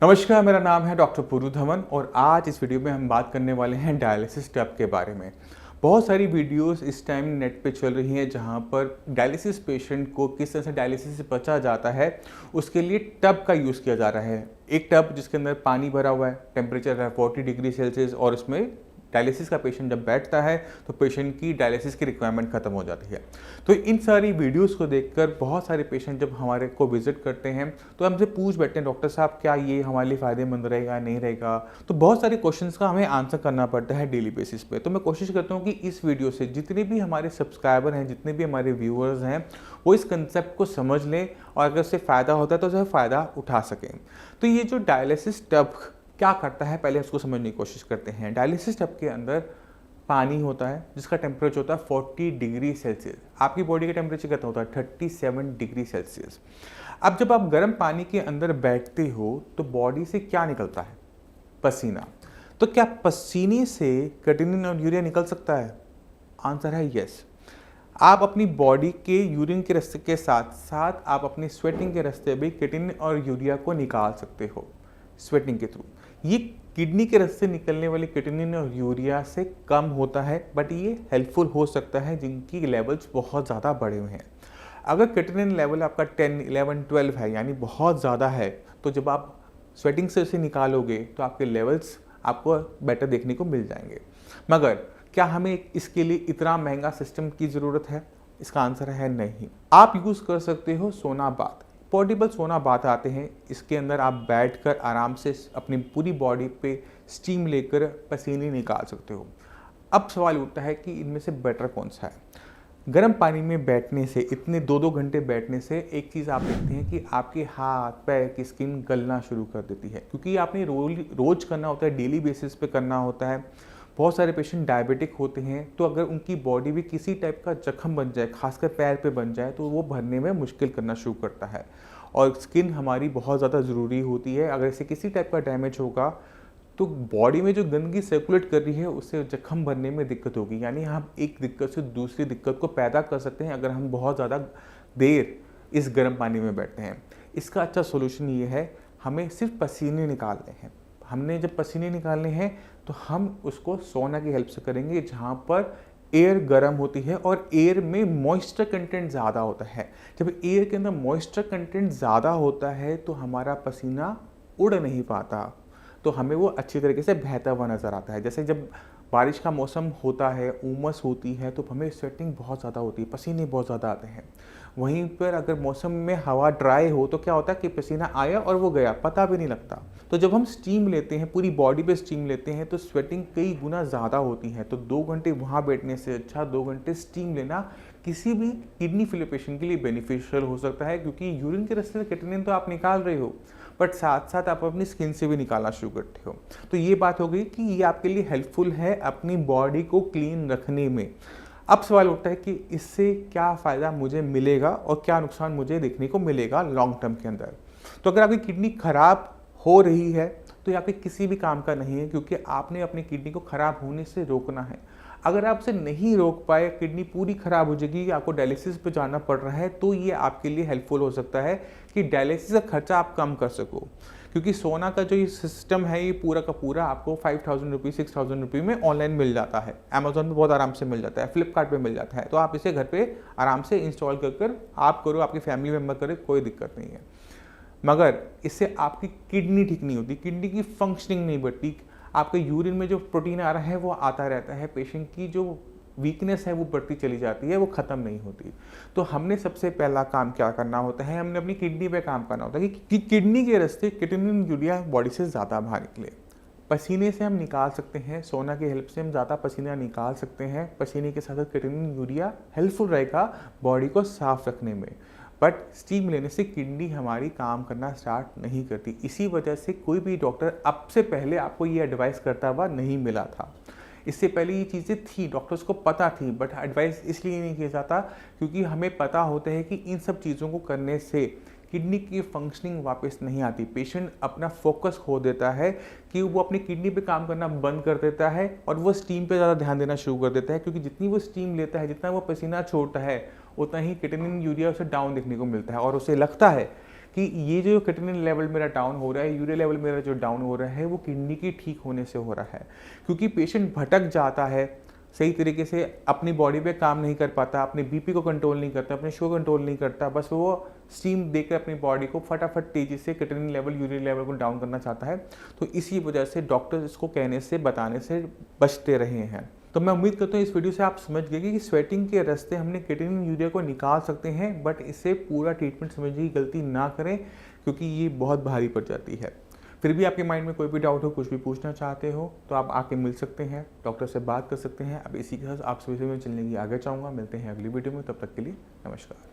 नमस्कार, मेरा नाम है डॉक्टर पुरु धवन और आज इस वीडियो में हम बात करने वाले हैं डायलिसिस टब के बारे में। बहुत सारी वीडियोस इस टाइम नेट पे चल रही हैं जहां पर डायलिसिस पेशेंट को किस तरह से डायलिसिस से बचा जाता है, उसके लिए टब का यूज़ किया जा रहा है। एक टब जिसके अंदर पानी भरा हुआ है, टेम्परेचर है 40 डिग्री सेल्सियस और इसमें डायलिसिस का पेशेंट जब बैठता है तो पेशेंट की डायलिसिस की रिक्वायरमेंट खत्म हो जाती है। तो इन सारी वीडियोस को देखकर बहुत सारे पेशेंट जब हमारे को विजिट करते हैं तो हमसे पूछ बैठते हैं, डॉक्टर साहब क्या ये हमारे लिए फ़ायदेमंद रहेगा नहीं रहेगा। तो बहुत सारे क्वेश्चंस का हमें आंसर करना पड़ता है डेली बेसिस पे। तो मैं कोशिश करता हूँ कि इस वीडियो से जितने भी हमारे सब्सक्राइबर हैं, जितने भी हमारे व्यूअर्स हैं, वो इस कंसेप्ट को समझ लें और अगर उससे फ़ायदा होता है तो उससे फ़ायदा उठा सकें। तो ये जो डायलिसिस टब क्या करता है, पहले उसको समझने की कोशिश करते हैं। डायलिसिस टब के अंदर पानी होता है जिसका टेम्परेचर होता है 40 डिग्री सेल्सियस। आपकी बॉडी का टेम्परेचर कितना होता है 37 डिग्री सेल्सियस। अब जब आप गर्म पानी के अंदर बैठते हो तो बॉडी से क्या निकलता है? पसीना। तो क्या पसीने से क्रिएटिनिन और यूरिया निकल सकता है? आंसर है यस। आप अपनी बॉडी के यूरिन के रास्ते के साथ साथ आप अपनी स्वेटिंग के रास्ते भी क्रिएटिनिन और यूरिया को निकाल सकते हो स्वेटिंग के थ्रू। ये किडनी के रास्ते निकलने वाली क्रिएटिनिन और यूरिया से कम होता है, बट ये हेल्पफुल हो सकता है जिनकी लेवल्स बहुत ज़्यादा बढ़े हुए हैं। अगर क्रिएटिनिन लेवल आपका 10, 11, 12 है यानी बहुत ज़्यादा है, तो जब आप स्वेटिंग से उसे निकालोगे तो आपके लेवल्स आपको बेटर देखने को मिल जाएंगे। मगर क्या हमें इसके लिए इतना महंगा सिस्टम की ज़रूरत है? इसका आंसर है नहीं। आप यूज़ कर सकते हो सोना बाथ। पोर्टेबल सोना बाथ आते हैं, इसके अंदर आप बैठकर आराम से अपनी पूरी बॉडी पे स्टीम लेकर पसीने निकाल सकते हो। अब सवाल उठता है कि इनमें से बेटर कौन सा है? गर्म पानी में बैठने से, इतने 2-2 घंटे बैठने से एक चीज़ आप देखते हैं कि आपके हाथ पैर की स्किन गलना शुरू कर देती है, क्योंकि आपने रोज़ करना होता है, डेली बेसिस पे करना होता है। बहुत सारे पेशेंट डायबिटिक होते हैं, तो अगर उनकी बॉडी भी किसी टाइप का जख्म बन जाए, खासकर पैर पे बन जाए, तो वो भरने में मुश्किल करना शुरू करता है। और स्किन हमारी बहुत ज़्यादा ज़रूरी होती है। अगर इसे किसी टाइप का डैमेज होगा तो बॉडी में जो गंदगी सर्कुलेट कर रही है उससे जख्म भरने में दिक्कत होगी। यानी हम एक दिक्कत से दूसरी दिक्कत को पैदा कर सकते हैं अगर हम बहुत ज़्यादा देर इस गर्म पानी में बैठते हैं। इसका अच्छा सोल्यूशन ये है, हमें सिर्फ पसीने निकालने हैं। हमने जब पसीने निकालने हैं तो हम उसको सोना की हेल्प से करेंगे, जहाँ पर एयर गर्म होती है और एयर में मॉइस्चर कंटेंट ज़्यादा होता है। जब एयर के अंदर मॉइस्चर कंटेंट ज़्यादा होता है तो हमारा पसीना उड़ नहीं पाता, तो हमें वो अच्छी तरीके से बहता हुआ नज़र आता है। जैसे जब बारिश का मौसम होता है, उमस होती है, तो हमें स्वेटिंग बहुत ज़्यादा होती है, पसीने बहुत ज़्यादा आते हैं। वहीं पर अगर मौसम में हवा ड्राई हो तो क्या होता है कि पसीना आया और वो गया, पता भी नहीं लगता। तो जब हम स्टीम लेते हैं, पूरी बॉडी पे स्टीम लेते हैं, तो स्वेटिंग कई गुना ज़्यादा होती है। तो 2 घंटे वहाँ बैठने से अच्छा 2 घंटे स्टीम लेना किसी भी किडनी फेलियर पेशेंट के लिए बेनिफिशियल हो सकता है, क्योंकि यूरिन के रास्ते से क्रिएटिनिन तो आप निकाल रहे हो, बट साथ साथ आप अपनी स्किन से भी निकालना शुरू करते हो। तो ये बात हो गई कि ये आपके लिए हेल्पफुल है अपनी बॉडी को क्लीन रखने में। अब सवाल उठता है कि इससे क्या फ़ायदा मुझे मिलेगा और क्या नुकसान मुझे देखने को मिलेगा लॉन्ग टर्म के अंदर। तो अगर आपकी किडनी खराब हो रही है तो ये आपके किसी भी काम का नहीं है, क्योंकि आपने अपनी किडनी को खराब होने से रोकना है। अगर आप उसे नहीं रोक पाए, किडनी पूरी खराब हो जाएगी, आपको डायलिसिस पे जाना पड़ रहा है, तो ये आपके लिए हेल्पफुल हो सकता है कि डायलिसिस का खर्चा आप कम कर सको। क्योंकि सोना का जो ये सिस्टम है, ये पूरा का पूरा आपको 5000 रुपये 6000 रुपये में ऑनलाइन मिल जाता है। अमेजोन में बहुत आराम से मिल जाता है, फ्लिपकार्ट पे मिल जाता है। तो आप इसे घर पे आराम से इंस्टॉल कर आप करो, आपकी फैमिली मेम्बर करे, कोई दिक्कत नहीं है। मगर इससे आपकी किडनी ठीक नहीं होती, किडनी की फंक्शनिंग नहीं बढ़ती, आपके यूरिन में जो प्रोटीन आ रहा है वो आता रहता है, पेशेंट की जो वीकनेस है वो बढ़ती चली जाती है, वो ख़त्म नहीं होती। तो हमने सबसे पहला काम क्या करना होता है, हमने अपनी किडनी पे काम करना होता है कि किडनी के रास्ते क्रिएटिनिन यूरिया बॉडी से ज़्यादा बाहर निकले। पसीने से हम निकाल सकते हैं, सोना की हेल्प से हम ज़्यादा पसीना निकाल सकते हैं। पसीने के साथ क्रिएटिनिन यूरिया हेल्पफुल रहेगा बॉडी को साफ रखने में, बट स्टीम लेने से किडनी हमारी काम करना स्टार्ट नहीं करती। इसी वजह से कोई भी डॉक्टर अब से पहले आपको ये एडवाइस करता हुआ नहीं मिला था। इससे पहले ये चीज़ें थी, डॉक्टर्स को पता थी, बट एडवाइस इसलिए नहीं किया जाता क्योंकि हमें पता होता है कि इन सब चीज़ों को करने से किडनी की फंक्शनिंग वापस नहीं आती। पेशेंट अपना फोकस खो देता है कि वो अपनी किडनी पे काम करना बंद कर देता है और वो स्टीम पे ज़्यादा ध्यान देना शुरू कर देता है, क्योंकि जितनी वो स्टीम लेता है, जितना वो पसीना छोड़ता है, उतना ही क्रिएटिनिन यूरिया उसे डाउन देखने को मिलता है और उसे लगता है कि ये जो क्रिएटिनिन लेवल मेरा डाउन हो रहा है, यूरिया लेवल मेरा जो डाउन हो रहा है, वो किडनी की ठीक होने से हो रहा है। क्योंकि पेशेंट भटक जाता है, सही तरीके से अपनी बॉडी पे काम नहीं कर पाता, अपने बीपी को कंट्रोल नहीं करता, अपने शुगर कंट्रोल नहीं करता, बस वो स्टीम देकर अपनी बॉडी को फटाफट तेजी से क्रिएटिनिन लेवल, यूरिया लेवल को डाउन करना चाहता है। तो इसी वजह से डॉक्टर्स इसको कहने से, बताने से बचते रहे हैं। तो मैं उम्मीद करता हूँ इस वीडियो से आप समझ गए कि स्वेटिंग के रास्ते हमने क्रिएटिनिन, यूरिया को निकाल सकते हैं, बट इससे पूरा ट्रीटमेंट समझने की गलती ना करें, क्योंकि ये बहुत भारी पड़ जाती है। फिर भी आपके माइंड में कोई भी डाउट हो, कुछ भी पूछना चाहते हो, तो आप आके मिल सकते हैं, डॉक्टर से बात कर सकते हैं। अब इसी के साथ आप सभी से मैं चलने की आगे चाहूँगा। मिलते हैं अगली वीडियो में, तब तक के लिए नमस्कार।